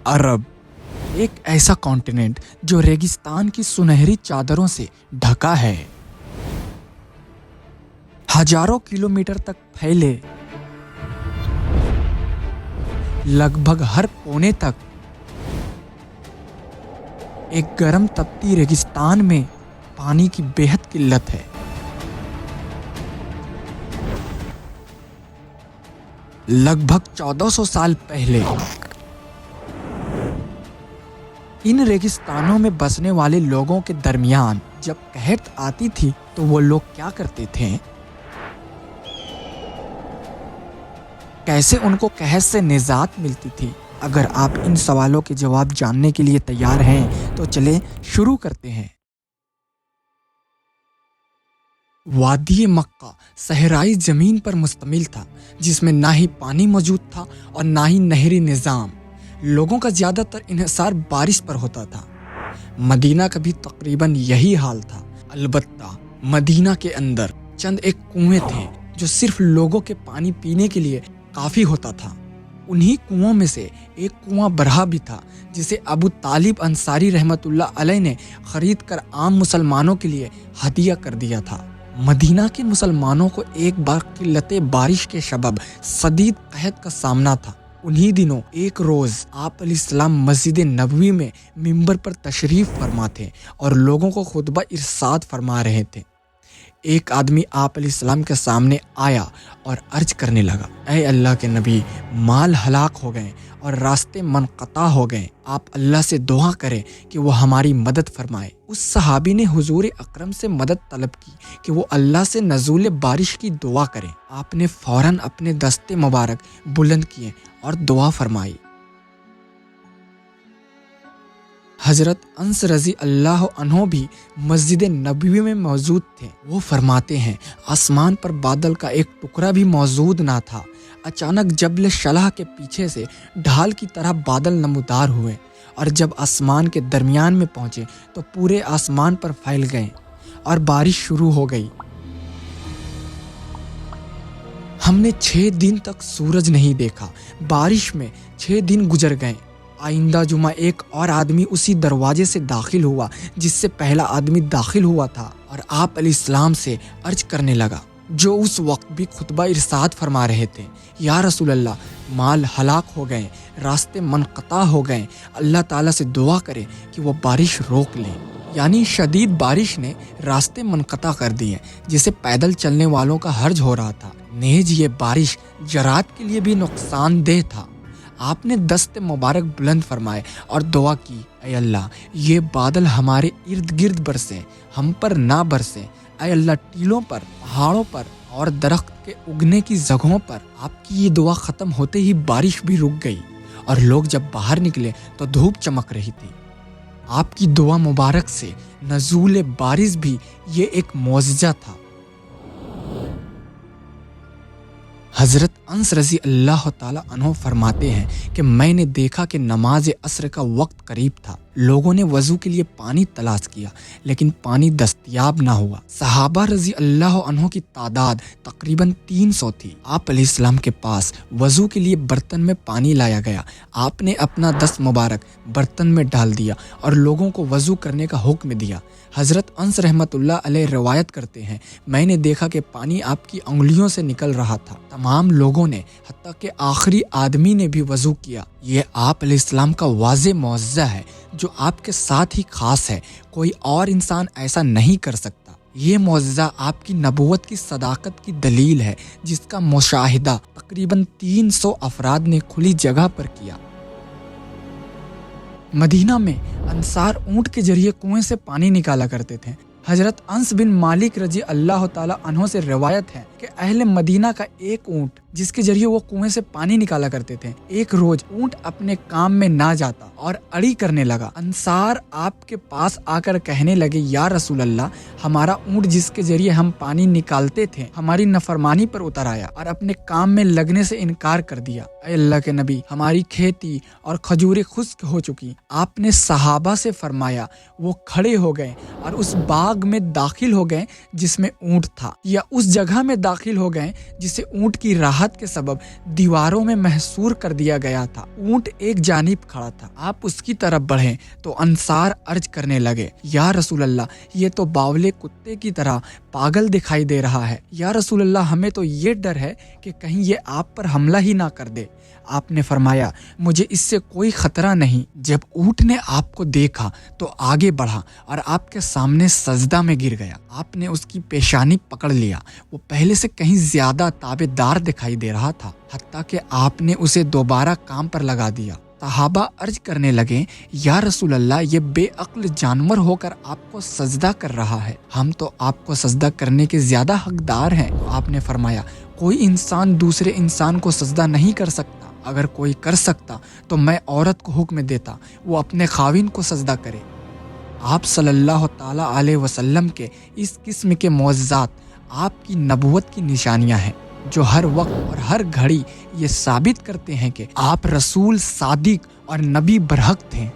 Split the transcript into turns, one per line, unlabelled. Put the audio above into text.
عرب، ایک ایسا کانٹیننٹ جو ریگستان کی سنہری چادروں سے ڈھکا ہے، ہزاروں کلومیٹر تک پھیلے، لگ بھگ ہر کونے تک ایک گرم تپتی ریگستان میں پانی کی بے حد قلت ہے۔ لگ بھگ 1400 سال پہلے ان ریگستانوں میں بسنے والے لوگوں کے درمیان جب قحط آتی تھی تو وہ لوگ کیا کرتے تھے؟ کیسے ان کو قحط سے نجات ملتی تھی؟ اگر آپ ان سوالوں کے جواب جاننے کے لیے تیار ہیں تو چلیں شروع کرتے ہیں۔ وادی مکہ صحرائی زمین پر مشتمل تھا، جس میں نہ ہی پانی موجود تھا اور نہ ہی نہری نظام۔ لوگوں کا زیادہ تر انحصار بارش پر ہوتا تھا۔ مدینہ کا بھی تقریباً یہی حال تھا، البتہ مدینہ کے اندر چند ایک کنویں تھے جو صرف لوگوں کے پانی پینے کے لیے کافی ہوتا تھا۔ انہی کنووں میں سے ایک کنواں برہا بھی تھا، جسے ابو طالب انصاری رحمۃ اللہ علیہ نے خرید کر عام مسلمانوں کے لیے ہدیہ کر دیا تھا۔ مدینہ کے مسلمانوں کو ایک بار قلت بارش کے سبب شدید قحط کا سامنا تھا۔ انہی دنوں ایک روز آپ علیہ السلام مسجد نبوی میں منبر پر تشریف فرما تھے اور لوگوں کو خطبہ ارشاد فرما رہے تھے۔ ایک آدمی آپ علیہ السلام کے سامنے آیا اور عرض کرنے لگا، اے اللہ کے نبی، مال ہلاک ہو گئے اور راستے منقطع ہو گئے، آپ اللہ سے دعا کریں کہ وہ ہماری مدد فرمائے۔ اس صحابی نے حضور اکرم سے مدد طلب کی کہ وہ اللہ سے نزول بارش کی دعا کریں۔ آپ نے فوراً اپنے دستے مبارک بلند کیے اور دعا فرمائی۔ حضرت انس رضی اللہ عنہ بھی مسجد نبوی میں موجود تھے۔ وہ فرماتے ہیں، آسمان پر بادل کا ایک ٹکڑا بھی موجود نہ تھا۔ اچانک جبل شلح کے پیچھے سے ڈھال کی طرح بادل نمودار ہوئے اور جب آسمان کے درمیان میں پہنچے تو پورے آسمان پر پھیل گئے اور بارش شروع ہو گئی۔ ہم نے 6 دن تک سورج نہیں دیکھا۔ بارش میں 6 دن گزر گئے۔ آئندہ جمعہ ایک اور آدمی اسی دروازے سے داخل ہوا جس سے پہلا آدمی داخل ہوا تھا اور آپ علیہ السلام سے عرض کرنے لگا، جو اس وقت بھی خطبہ ارشاد فرما رہے تھے، یا رسول اللہ، مال ہلاک ہو گئے، راستے منقطع ہو گئے، اللہ تعالیٰ سے دعا کرے کہ وہ بارش روک لیں۔ یعنی شدید بارش نے راستے منقطع کر دیے، جسے پیدل چلنے والوں کا حرج ہو رہا تھا۔ نیز یہ بارش زراعت کے لیے بھی نقصان دہ تھا۔ آپ نے دست مبارک بلند فرمائے اور دعا کی، اے اللہ، یہ بادل ہمارے ارد گرد برسے، ہم پر نہ برسے۔ اے اللہ، ٹیلوں پر، پہاڑوں پر اور درخت کے اگنے کی جگہوں پر۔ آپ کی یہ دعا ختم ہوتے ہی بارش بھی رک گئی اور لوگ جب باہر نکلے تو دھوپ چمک رہی تھی۔ آپ کی دعا مبارک سے نزول بارش بھی یہ ایک معجزہ تھا۔ حضرت انس رضی اللہ تعالیٰ عنہ فرماتے ہیں کہ میں نے دیکھا کہ نماز عصر کا وقت قریب تھا۔ لوگوں نے وضو کے لیے پانی تلاش کیا لیکن پانی دستیاب نہ ہوا۔ صحابہ رضی اللہ عنہ کی تعداد تقریباً 300 تھی۔ آپ علیہ السلام کے پاس وضو کے لیے برتن میں پانی لایا گیا۔ آپ نے اپنا دست مبارک برتن میں ڈال دیا اور لوگوں کو وضو کرنے کا حکم دیا۔ حضرت انس رحمۃ اللہ علیہ روایت کرتے ہیں، میں نے دیکھا کہ پانی آپ کی انگلیوں سے نکل رہا تھا۔ تمام لوگوں نے، حتیٰ کہ آخری آدمی نے بھی وضو کیا۔ یہ آپ علیہ السلام کا واضح معجزہ ہے جو آپ کے ساتھ ہی خاص ہے، کوئی اور انسان ایسا نہیں کر سکتا۔ یہ معجزہ آپ کی نبوت کی صداقت کی دلیل ہے، جس کا مشاہدہ تقریباً 300 افراد نے کھلی جگہ پر کیا۔ مدینہ میں انصار اونٹ کے ذریعے کنویں سے پانی نکالا کرتے تھے۔ حضرت انس بن مالک رضی اللہ تعالیٰ عنہ سے روایت ہے کہ اہل مدینہ کا ایک اونٹ جس کے ذریعے وہ کنویں سے پانی نکالا کرتے تھے، ایک روز اونٹ اپنے کام میں نہ جاتا اور اڑی کرنے لگا۔ انصار آپ کے پاس آ کر کہنے لگے، یا رسول اللہ، ہمارا اونٹ جس کے ذریعے ہم پانی نکالتے تھے ہماری نافرمانی پر اتر آیا اور اپنے کام میں لگنے سے انکار کر دیا۔ اے اللہ کے نبی، ہماری کھیتی اور کھجوریں خشک ہو چکی۔ آپ نے صحابہ سے فرمایا، وہ کھڑے ہو گئے اور اس باغ میں داخل ہو گئے جس میں اونٹ تھا، یا اس جگہ میں داخل ہو گئے جسے اونٹ کی راحت کے سبب دیواروں میں محصور کر دیا گیا تھا۔ اونٹ ایک جانب کھڑا تھا، آپ اس کی طرف بڑھیں تو انصار عرض کرنے لگے، یا رسول اللہ یہ تو باولے کتے کی طرح پاگل دکھائی دے رہا ہے۔ یا رسول اللہ ہمیں تو یہ ڈر ہے کہ کہیں یہ آپ پر حملہ ہی نہ کر دے۔ آپ نے فرمایا مجھے اس سے کوئی خطرہ نہیں۔ جب اونٹ نے آپ کو دیکھا تو آگے بڑھا اور آپ کے سامنے سجدہ میں گر گیا۔ آپ نے اس کی پیشانی پکڑ لیا، وہ پہلے سے کہیں زیادہ تابع دار دکھائی دے رہا تھا، حتیٰ کہ آپ نے اسے دوبارہ کام پر لگا دیا۔ صحابہ عرض کرنے لگے، یا رسول اللہ یہ بے عقل جانور ہو کر آپ کو سجدہ کر رہا ہے، ہم تو آپ کو سجدہ کرنے کے زیادہ حقدار ہیں۔ آپ نے فرمایا کوئی انسان دوسرے انسان کو سجدہ نہیں کر سکتا، اگر کوئی کر سکتا تو میں عورت کو حکم دیتا وہ اپنے خاوند کو سجدہ کرے۔ آپ صلی اللہ تعالیٰ علیہ وسلم کے اس قسم کے معجزات آپ کی نبوت کی نشانیاں ہیں، جو ہر وقت اور ہر گھڑی یہ ثابت کرتے ہیں کہ آپ رسول صادق اور نبی برحق تھے۔